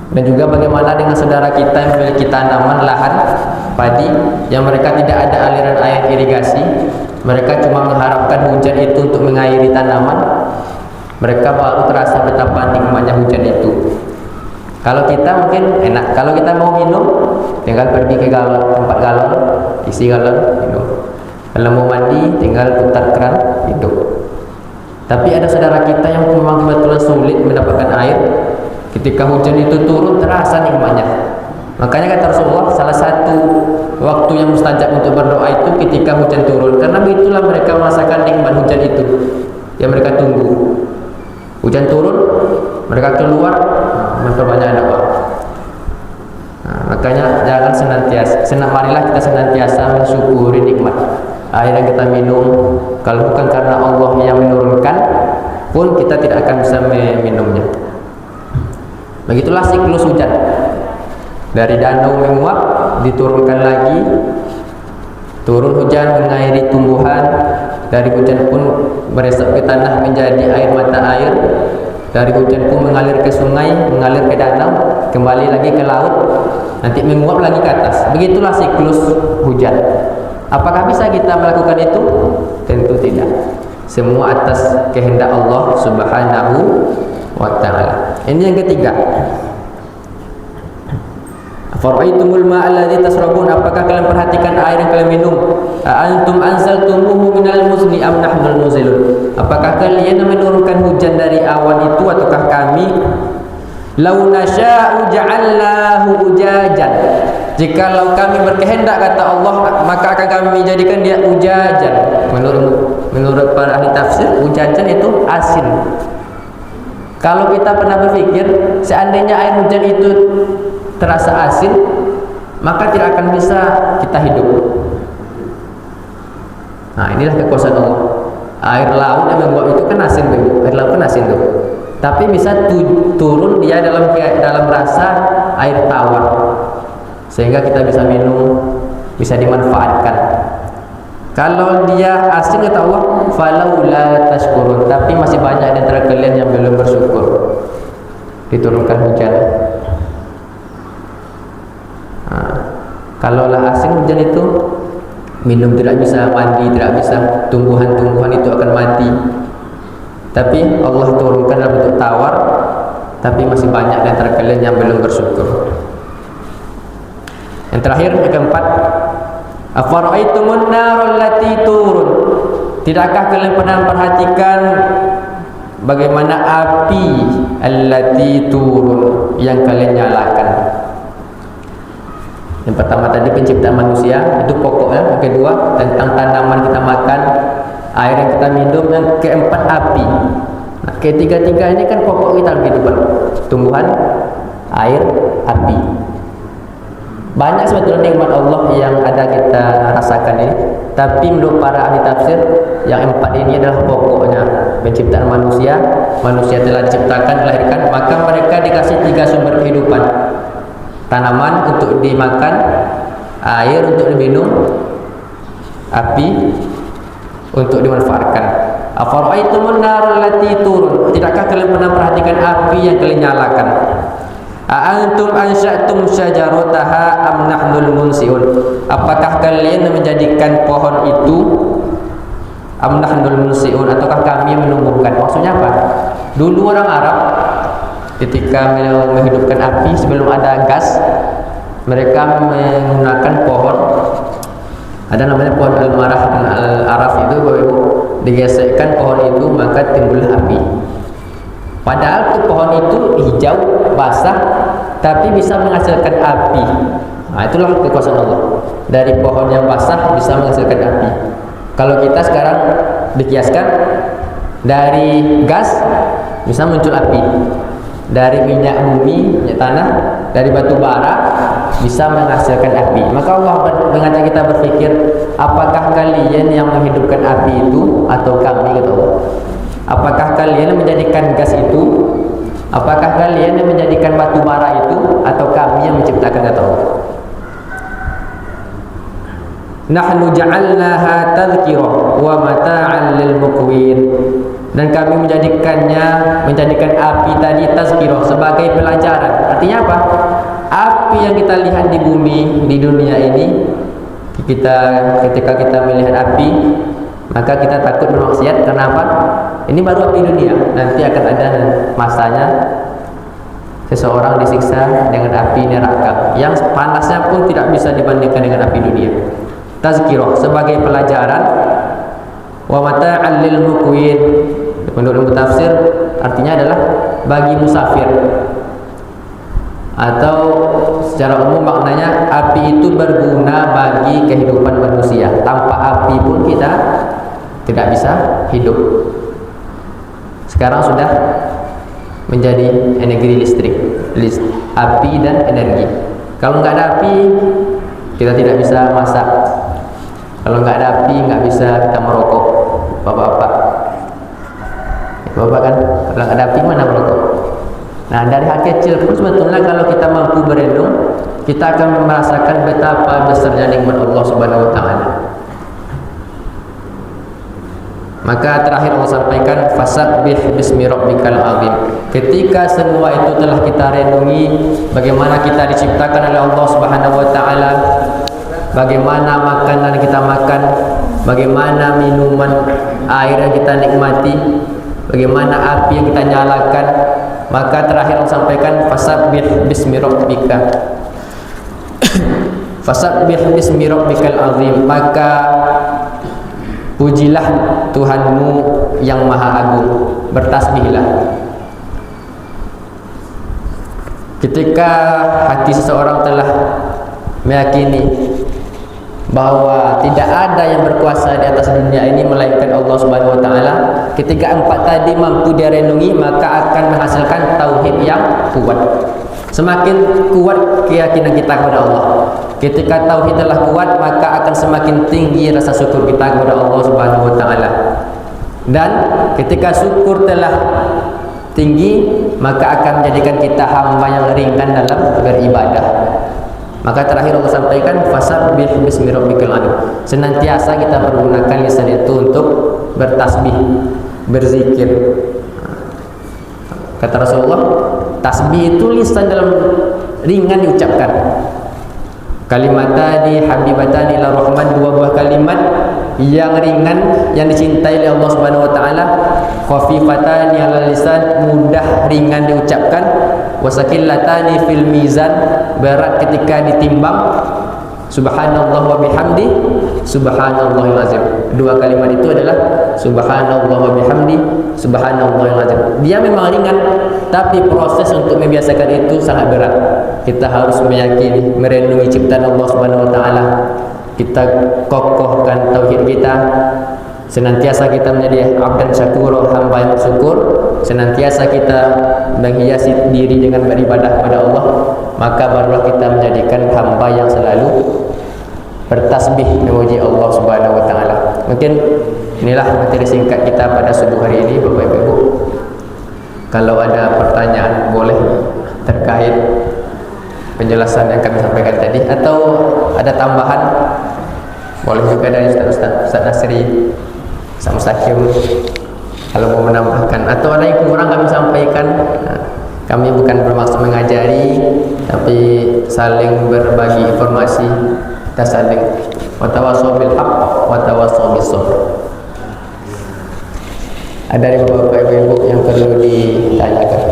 Dan juga bagaimana dengan saudara kita yang memiliki tanaman lahan padi yang mereka tidak ada aliran air irigasi, mereka cuma mengharapkan hujan itu untuk mengairi tanaman, mereka baru terasa betapa nikmatnya hujan itu. Kalau kita mungkin enak, kalau kita mau minum tinggal pergi ke tempat galon, isi galon, minum. Kalau mau mandi tinggal putar keran, hidup. Tapi ada saudara kita yang memang kebetulan sulit mendapatkan air. Ketika hujan itu turun terasa nikmatnya. Makanya kata Rasulullah, salah satu waktu yang mustajab untuk berdoa itu ketika hujan turun, karena begitulah mereka merasakan nikmat hujan itu yang mereka tunggu. Hujan turun, mereka keluar memperbanyak doa. Makanya jangan marilah kita senantiasa mensyukuri nikmat air yang kita minum. Kalau bukan karena Allah yang menurunkan pun kita tidak akan bisa meminumnya. Begitulah siklus hujan. Dari danau menguap, diturunkan lagi, turun hujan mengairi tumbuhan, dari hujan pun meresap ke tanah menjadi air mata air, dari hujan pun mengalir ke sungai, mengalir ke danau, kembali lagi ke laut, nanti menguap lagi ke atas. Begitulah siklus hujan. Apakah bisa kita melakukan itu? Tentu tidak. Semua atas kehendak Allah Subhanahu wa ta'ala. Ini yang ketiga. Fara'aitumul ma'a alladhi tasrabun, apakah kalian perhatikan air yang kalian minum? Antum anzaltumuhu minal muzni am nahnul muzilun, apakah kalian menurunkan hujan dari awan itu ataukah kami? Lau nasya'u ja'alnahu ujajan, jikalau kami berkehendak kata Allah maka akan kami jadikan dia ujajan. Menurut para ahli tafsir, ujajan itu asin. Kalau kita pernah berpikir seandainya air hujan itu terasa asin, maka tidak akan bisa kita hidup. Inilah kekuasaan Allah. Air laut yang menguap itu kan asin, air laut kan asin tuh. Tapi bisa turun dia dalam rasa air tawar, sehingga kita bisa minum, bisa dimanfaatkan. Kalau dia asin kata Allah, falaula tashkurun, tapi masih banyak di antara kalian yang belum bersyukur. Diturunkan hujan. Kalaulah asin hujan itu, minum tidak bisa, mandi tidak bisa, tumbuhan-tumbuhan itu akan mati. Tapi Allah turunkan dalam bentuk tawar, tapi masih banyak di antara kalian yang belum bersyukur. Yang terakhir, yang keempat, afara'aitumun narul lati turun, tidakkah kalian pernah memperhatikan bagaimana api allati turun yang kalian nyalakan? Yang pertama tadi penciptaan manusia, itu pokoknya. Yang kedua tentang tanaman kita makan, air yang kita minum. Yang keempat api. Ketiga-tiga ini kan pokok kita kehidupan. Tumbuhan, air, api. Banyak sebetulnya nikmat Allah yang ada kita rasakan ini. Tapi menurut para ahli tafsir, yang empat ini adalah pokoknya. Penciptaan manusia, manusia telah diciptakan, dilahirkan, maka mereka dikasih 3 sumber kehidupan. Tanaman untuk dimakan, air untuk diminum, api untuk dimanfaatkan. Afara'aitumun narul lati turun, tidakkah kalian pernah perhatikan api yang kalian nyalakan? A'antum ansya'tum syajarataha am nahnul munsiun, apakah kalian menjadikan pohon itu? Am nahnul munsiun, ataukah kami yang menumbuhkan? Maksudnya apa? Dulu orang Arab ketika menghidupkan api sebelum ada gas, mereka menggunakan pohon, ada namanya pohon al-marah dan al-araf itu, Bapak-Ibu, digesekkan pohon itu maka timbullah api. Padahal tuh pohon itu hijau, basah, tapi bisa menghasilkan api. Nah, itulah kekuasaan Allah. Dari pohon yang basah bisa menghasilkan api. Kalau kita sekarang dikiaskan dari gas bisa muncul api. Dari minyak bumi, minyak tanah, dari batu bara bisa menghasilkan api. Maka Allah mengajak kita berpikir, apakah kalian yang menghidupkan api itu atau kami, kata Allah. Apakah kalian yang menjadikan gas itu? Apakah kalian yang menjadikan batu bara itu atau kami yang menciptakan, kata Allah. Nahnu ja'alnaha tadhkirah wa mata'an lil muqwin. Dan kami menjadikan api tadi tazkirah, sebagai pelajaran. Artinya apa? Api yang kita lihat di bumi, di dunia ini, ketika kita melihat api, maka kita takut bermaksiat. Kenapa? Ini baru api dunia. Nanti akan ada masanya seseorang disiksa dengan api neraka yang panasnya pun tidak bisa dibandingkan dengan api dunia. Tazkirah, sebagai pelajaran, wa mata'an lil muqwin. Menurut tafsir artinya adalah bagi musafir, atau secara umum maknanya api itu berguna bagi kehidupan manusia. Tanpa api pun kita tidak bisa hidup. Sekarang sudah menjadi energi listrik, api dan energi. Kalau nggak ada api kita tidak bisa masak. Kalau nggak ada api nggak bisa kita merokok. Bapak-bapak kan, kalau nggak ada api mana merokok? Nah, dari hal kecil pun sebetulnya kalau kita mampu berenung, kita akan merasakan betapa besarnya nikmat Allah Subhanahu wa taala. Maka terakhir Allah sampaikan, fasabbih bismi rabbikal azim. Ketika semua itu telah kita renungi, bagaimana kita diciptakan oleh Allah Subhanahu wa taala, bagaimana makanan kita makan, bagaimana minuman air yang kita nikmati, bagaimana api yang kita nyalakan, maka terakhir Allah sampaikan, fasabbih bismi rabbika. Fasabbih bismi rabbikal azim. Maka pujilah Tuhanmu yang maha agung, bertasbihlah. Ketika hati seseorang telah meyakini bahwa tidak ada yang berkuasa di atas dunia ini melainkan Allah Subhanahu wa taala, ketika empat tadi mampu dia renungi, maka akan menghasilkan tauhid yang kuat. Semakin kuat keyakinan kita kepada Allah. Ketika tauhid telah kuat, maka akan semakin tinggi rasa syukur kita kepada Allah Subhanahu wa taala. Dan ketika syukur telah tinggi, maka akan menjadikan kita hamba yang ringan dalam beribadah. Maka terakhir Allah sampaikan, fasabbih bismi rabbikal azim. Senantiasa kita menggunakan lisan itu untuk bertasbih, berzikir. Kata Rasulullah, tasbih itu lisan dalam ringan diucapkan. Kalimatani habibatani ila rahman, dua buah kalimat yang ringan, yang dicintai oleh Allah Subhanahu wa taala. Khafifatani ala lisan, mudah ringan diucapkan. Wasakillatani fil mizan, berat ketika ditimbang. Subhanallah wa bihamdi, subhanallahil azim. Dua kalimat itu adalah subhanallah wa bihamdi, subhanallahil azim. Dia memang ringan, tapi proses untuk membiasakan itu sangat berat. Kita harus meyakini, merenungi ciptaan Allah Subhanahu wa taala. Kita kokohkan tauhid kita. Senantiasa kita menjadi abdan syakur, hamba yang bersyukur. Senantiasa kita menghiasi diri dengan beribadah kepada Allah, maka barulah kita menjadikan hamba yang selalu bertasbih memuji Allah Subhanahu wa taala. Mungkin inilah materi singkat kita pada subuh hari ini, Bapak Ibu. Kalau ada pertanyaan boleh terkait penjelasan yang kami sampaikan tadi, atau ada tambahan boleh juga dari Ustaz Nasri, Ustaz Mustaqim, kalau mau menambahkan, atau ada yang kurang kami sampaikan. Kami bukan bermaksud mengajari, tapi saling berbagi informasi. Kita saling watawasau bil haq watawasau bis sabr. Ada dari Bapak Ibu yang perlu ditanyakan?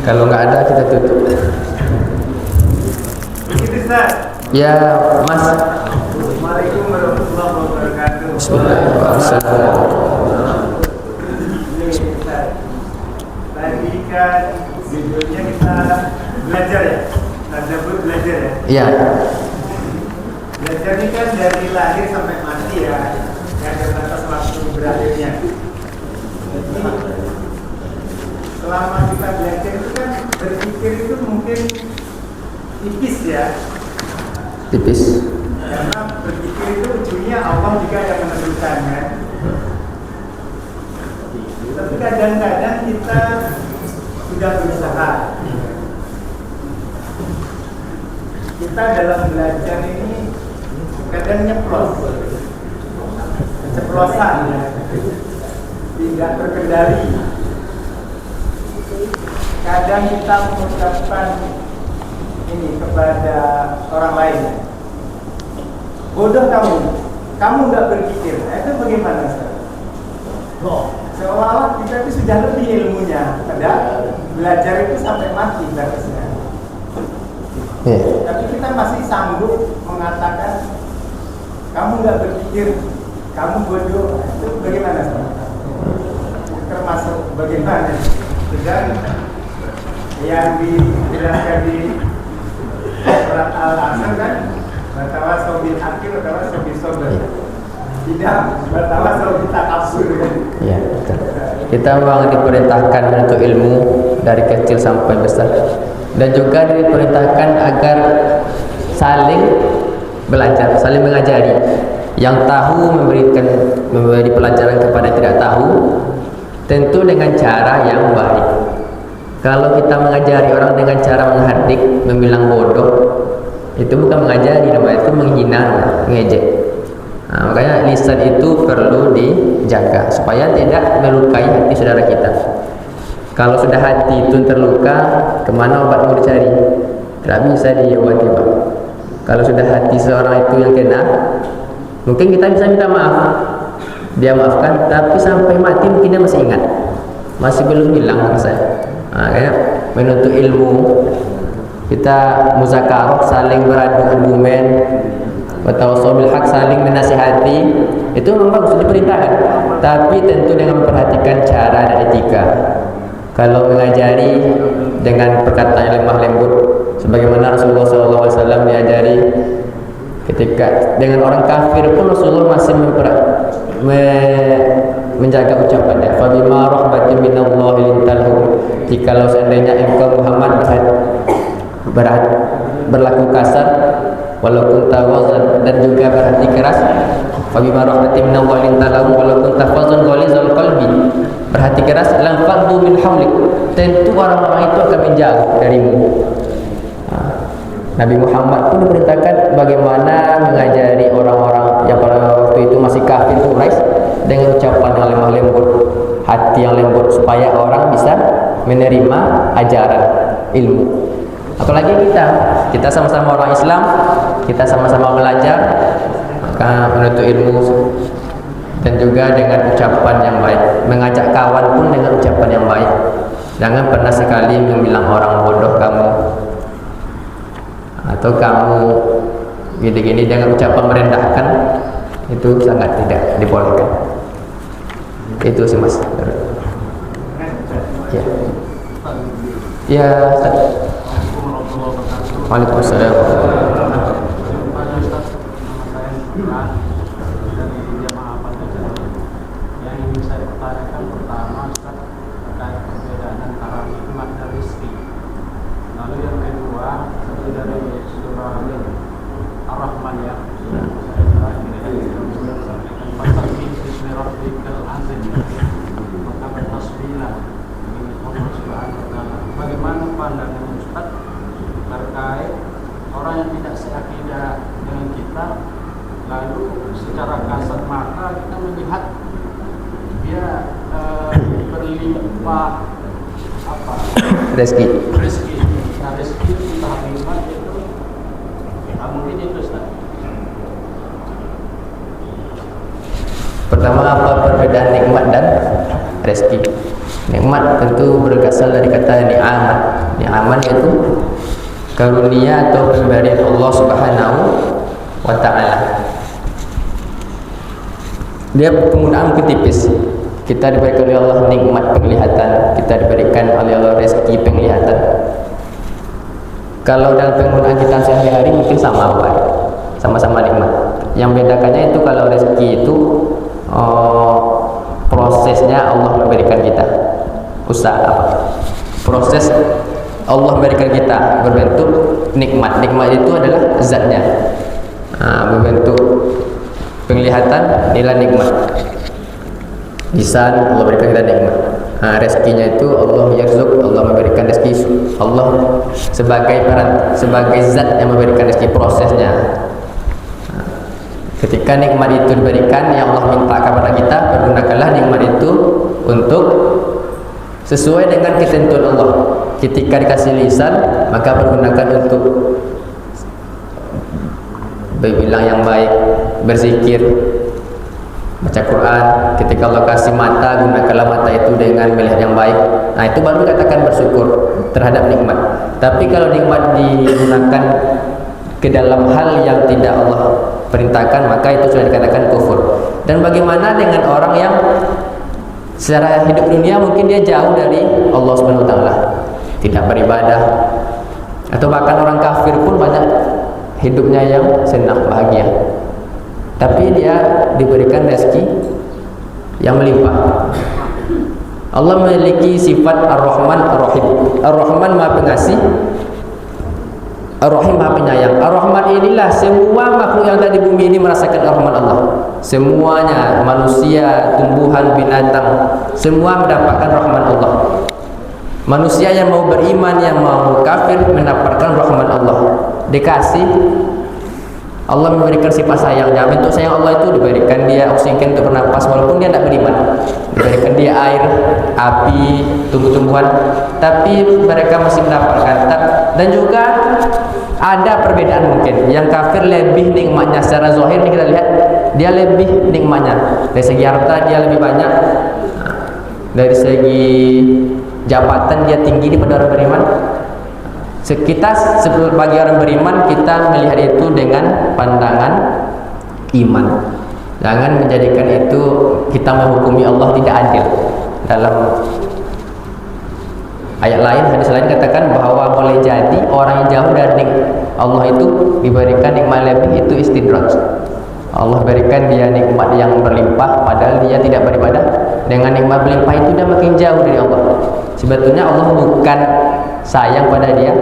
Kalau nggak ada kita tutup. Ya, Mas. Assalamualaikum warahmatullahi wabarakatuh. Bismillahirrahmanirrahim. Tadi kan judulnya kita belajar ya, tadabbur belajar ya. Iya. Belajar ini kan dari lahir sampai mati ya, nggak ada batas waktu berakhirnya. Selama kita belajar itu kan berpikir itu mungkin tipis ya. Tipis. Karena berpikir itu ujungnya Allah juga yang menentukan kan. Tapi kadang-kadang kita sudah berusaha. Kita dalam belajar ini kadang nyeplos, keceplosan ya, tidak terkendali. Kadang kita mengucapkan ini kepada orang lain, bodoh kamu nggak berpikir. Nah, itu bagaimana Ustaz? Seolah-olah kita itu sudah lebih ilmunya, padahal belajar itu sampai mati batasnya. Tapi kita masih sanggup mengatakan kamu nggak berpikir, kamu bodoh. Nah, itu bagaimana Ustaz? Termasuk bagaimana? Dan yang dijelaskan di surat Al-Asr kan, bertawasau bil haqqi wa tawasau bis sabr. Tidak bertawasau bil takabbur kan. Iya, betul. Kita memang diperintahkan menuntut ilmu dari kecil sampai besar, dan juga diperintahkan agar saling belajar, saling mengajari. Yang tahu memberi pelajaran kepada yang tidak tahu, tentu dengan cara yang baik. Kalau kita mengajari orang dengan cara menghardik, membilang bodoh, itu bukan mengajari, namanya itu menghina, mengejek. Nah, makanya lisan itu perlu dijaga supaya tidak melukai hati saudara kita. Kalau sudah hati itu terluka, kemana obat mau dicari? Tidak bisa diobati, Pak. Kalau sudah hati seorang itu yang kena, mungkin kita bisa minta maaf, dia maafkan, tapi sampai mati mungkin dia masih ingat, masih belum hilang saya. Nah, kayak menuntut ilmu, kita muzakarah, saling beradu argumen, watawassaw bil haq, saling menasihati, itu memang bagus, diperintahkan, tapi tentu dengan memperhatikan cara dan etika. Kalau mengajari dengan perkataan yang lemah lembut, sebagaimana Rasulullah SAW diajari ketika dengan orang kafir pun Rasulullah masih menjaga ucapannya. Fabima rahmatin minallahi lintalhum. Jikalau seandainya engkau Muhammad berlaku kasar, walaupun tawazan, dan juga berhati keras. Fabima rahmatin minallahi lintalhum walaupun tafazun ghalizal qalbi, berhati keras, lam faddu min hawlik, tentu orang-orang itu akan menjauh darimu. Nabi Muhammad pun diperintahkan bagaimana mengajari orang-orang yang pada waktu itu masih kafir Quraisy dengan ucapan yang lemah lembut, hati yang lembut, supaya orang bisa menerima ajaran ilmu. Apalagi kita sama-sama orang Islam, kita sama-sama belajar, maka menuntut ilmu, dan juga dengan ucapan yang baik, mengajak kawan pun dengan ucapan yang baik. Jangan pernah sekali membilang orang bodoh kamu, atau kamu gini-gini dengan ucapan merendahkan, itu sangat tidak dibolehkan. Itu sih Mas. Ya. Ya. Waalaikumsalam. Yang ingin saya pertanyakan pertama, terkait perbedaan antara nikmat dan rezeki. Lalu yang kedua, seperti dari surah Ar-Rahman ya, pasal bismi rabbikal azim, maka bertasbihlah mengingat Allah Subhanahu wa taala. Bagaimana pandangan Ustaz terkait orang yang tidak seakidah dengan kita, lalu secara kasat mata kita melihat dia berlimpah rezeki. Nah, rezeki entah nikmat itu, mungkin itu Ustaz. Pertama, apa perbedaan nikmat dan rezeki? Nikmat tentu berasal dari kata ni'amat. aman yaitu karunia atau pemberian Allah Subhanahu wa taala. Dia penggunaan mungkin tipis. Kita diberikan oleh Allah nikmat penglihatan, kita diberikan oleh Allah rezeki penglihatan. Kalau dalam penggunaan kita sehari-hari mungkin sama, Pak. Sama-sama nikmat. Yang bedakannya itu kalau rezeki itu prosesnya Allah memberikan kita. Usaha apa? Proses Allah memberikan kita berbentuk nikmat. Nikmat itu adalah zatnya. Berbentuk penglihatan, nilai nikmat. Lisan, Allah berikan kita nikmat. Rezekinya itu Allah yarzuk, Allah memberikan rezeki. Allah sebagai zat yang memberikan rezeki, prosesnya. Ketika nikmat itu diberikan, yang Allah minta kepada kita, pergunakanlah nikmat itu untuk sesuai dengan ketentuan Allah. Ketika dikasih lisan, maka pergunakan untuk berbilang yang baik, berzikir, baca Quran. Ketika Allah kasih mata, gunakanlah mata itu dengan melihat yang baik. Nah, itu baru dikatakan bersyukur terhadap nikmat. Tapi kalau nikmat digunakan ke dalam hal yang tidak Allah perintahkan, maka itu sudah dikatakan kufur. Dan bagaimana dengan orang yang secara hidup dunia mungkin dia jauh dari Allah Subhanahu wa taala, tidak beribadah, atau bahkan orang kafir pun banyak hidupnya yang senang, bahagia, tapi dia diberikan rezeki yang melimpah. Allah memiliki sifat Ar-Rahman Ar-Rahim. Ar-Rahman Maha Pengasih, Ar-Rahim Maha Penyayang. Ar-Rahman inilah semua makhluk yang ada di bumi ini merasakan Ar-Rahman Allah. Semuanya, manusia, tumbuhan, binatang, semua mendapatkan rahman Allah. Manusia yang mau beriman, yang mau kafir mendapatkan rahman Allah. Dikasih, Allah memberikan sifat sayangnya. Bentuk sayang Allah itu diberikan dia oksigen untuk bernapas walaupun dia tidak beriman. Diberikan dia air, api, tumbuh-tumbuhan, tapi mereka masih mendapatkan. Dan juga ada perbedaan mungkin. Yang kafir lebih nikmatnya secara zahir ini kita lihat, dia lebih nikmatnya. Dari segi harta dia lebih banyak. Dari segi jabatan dia tinggi daripada orang beriman. Kita sebagai orang beriman, kita melihat itu dengan pandangan iman. Jangan menjadikan itu kita menghukumi Allah tidak adil. Dalam ayat lain, hadis lain katakan bahwa boleh jadi orang yang jauh dari Allah itu diberikan nikmat lebih, itu istidraj. Allah berikan dia nikmat yang berlimpah padahal dia tidak beribadah. Dengan nikmat berlimpah itu dia makin jauh dari Allah. Sebetulnya Allah bukan sayang pada dia,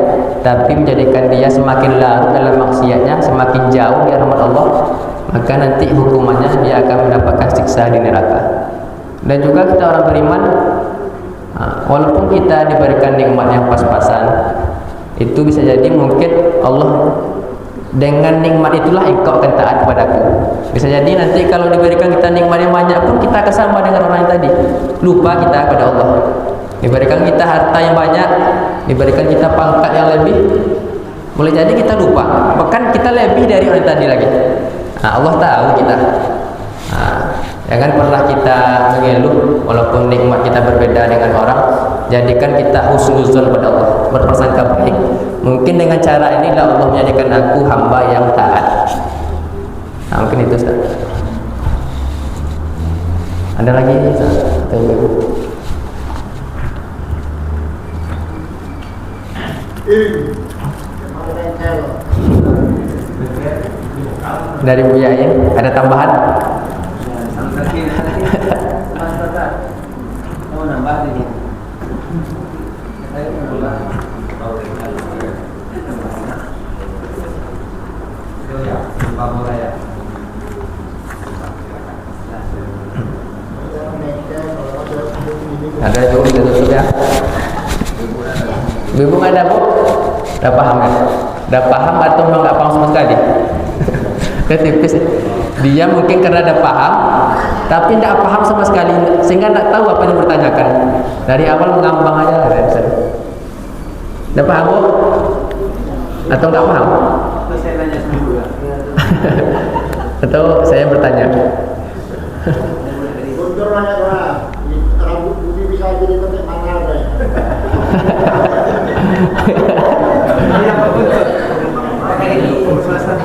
tapi menjadikan dia semakin larut dalam maksiatnya, semakin jauh dari rahmat Allah, maka nanti hukumannya dia akan mendapatkan siksa di neraka. Dan juga kita orang beriman, walaupun kita diberikan nikmat yang pas-pasan, itu bisa jadi mungkin Allah dengan nikmat itulah engkau akan taat kepadaku. Bisa jadi nanti kalau diberikan kita nikmat yang banyak pun kita akan sama dengan orang yang tadi, lupa kita kepada Allah. Diberikan kita harta yang banyak, diberikan kita pangkat yang lebih, boleh jadi kita lupa, bahkan kita lebih dari orang tadi lagi. Allah tahu kita. Jangan pernah kita mengeluh walaupun nikmat kita berbeda dengan orang. Jadikan kita husnuzon pada Allah, berprasangka baik. Mungkin dengan cara inilah Allah menjadikan aku hamba yang taat. Mungkin itu, Ustaz. Ada lagi, Ustaz? Dari Bu Yain ada tambahan? Mau nambah ini. Ada itu kita tutup ya. Ibu nggak ada, Bu? Udah paham ya? Udah paham atau memang nggak paham sama sekali? Dia tipis. Dia mungkin karena ada paham, tapi tidak paham sama sekali, sehingga tidak tahu apa yang dipertanyakan. Dari awal mengambang aja lah. Udah paham, Bu? Atau nggak paham? Itu saya tanya dulu ya. Atau saya bertanya? Guntur banyak orang. Rambut putih bisa jadi tempat mana? Ini apa betul? Pakai itu selesai.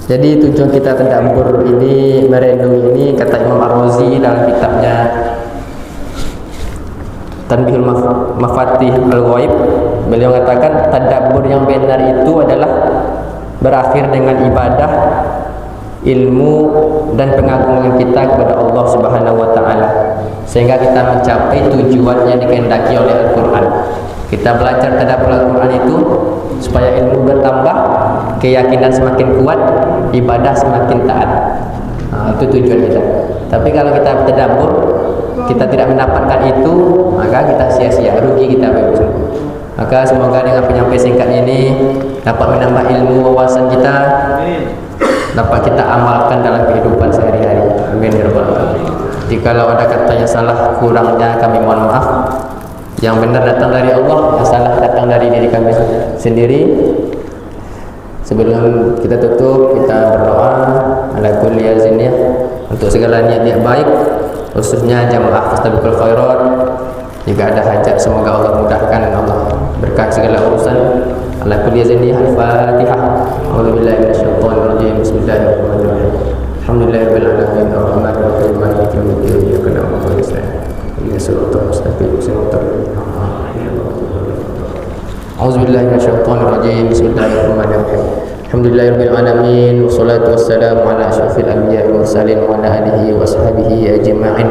Jadi tujuan kita tadabbur ini, merenung ini, kata Imam Ar-Razi dalam kitabnya Tanbihul Mafatih Al-Ghaib, beliau mengatakan tadabbur yang benar itu adalah berakhir dengan ibadah, ilmu dan pengagungan kita kepada Allah Subhanahu wa taala, sehingga kita mencapai tujuan yang dikehendaki oleh Al-Qur'an. Kita belajar tadabbur Al-Qur'an itu supaya ilmu bertambah, keyakinan semakin kuat, ibadah semakin taat. Itu tujuan kita. Tapi kalau kita tadabbur, kita tidak mendapatkan itu, maka kita sia-sia, rugi kita betul. Maka semoga dengan penyampaian singkat ini dapat menambah ilmu wawasan kita, dapat kita amalkan dalam kehidupan sehari-hari. Amin ya rabbal alamin. Jikalau ada kata yang salah, kurangnya kami mohon maaf. Yang benar datang dari Allah, yang salah datang dari diri kami sendiri. Sebelum kita tutup, kita berdoa ala kulli yazin ya, untuk segala niat-niat baik, khususnya jamaah Fastabiqul Khairat. Jika ada hajat, semoga Allah mudahkan dan Allah berkah segala urusan. Ala kulli yazin ya. Al-Fatihah. A'udzubillahi minasyaitonir rajim. Bismillahirrahmanirrahim. Alhamdulillahirabbil alamin. Arrahmanir rahim. Maliki yaumiddin. Iyyaka na'budu wa iyyaka nasta'in. Ihdinas mustaqim. Shiratal A'udzubillahi minasyaitonir rajim. Bismillahirrahmanirrahim. Alhamdulillahirabbil alamin wassalatu wassalamu ala asyrafil anbiya'i wal mursalin wa ala alihi wa sahbihi ajma'in.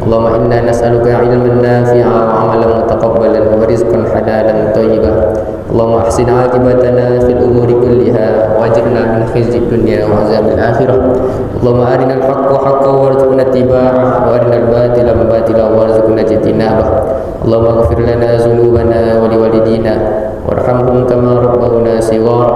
Allahumma inna nas'aluka 'ilman nafi'an wa 'amalan mutaqabbalan wa rizqan halalan thayyiban. Allahumma ahsin 'aqibatana fil umuri kulliha wajirna min khizyid dunya wa 'adzabil akhirah. Allahumma arinal haqqa haqqan warzuqna ittiba'ah wa arinal batila batilan warzuqna ijtinabah. Allahumma ighfir lana dhunubana wa liwalidina warhamhum kama rabbawna shighara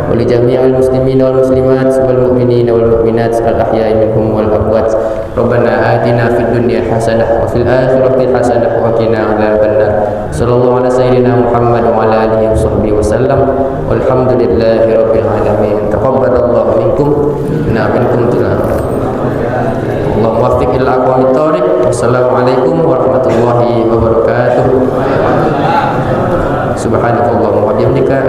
wa li jami'il muslimina wal muslimat wal mu'minina wal mu'minat al ahya'i minhum wal amwat. Rabbana atina fid dunya hasanah wa fil akhirati hasanah wa qina adzabannar. Sallallahu ala sayyidina Muhammad wa ala alihi wa sahbihi wasallam. Walhamdulillahi rabbil alamin. Taqabbalallahu minkum inna minkum tilawah. Allahumma waffiq ila aqwamit thariq. Wassalamualaikum warahmatullahi wabarakatuh. Subhanakallahumma wa bihamdika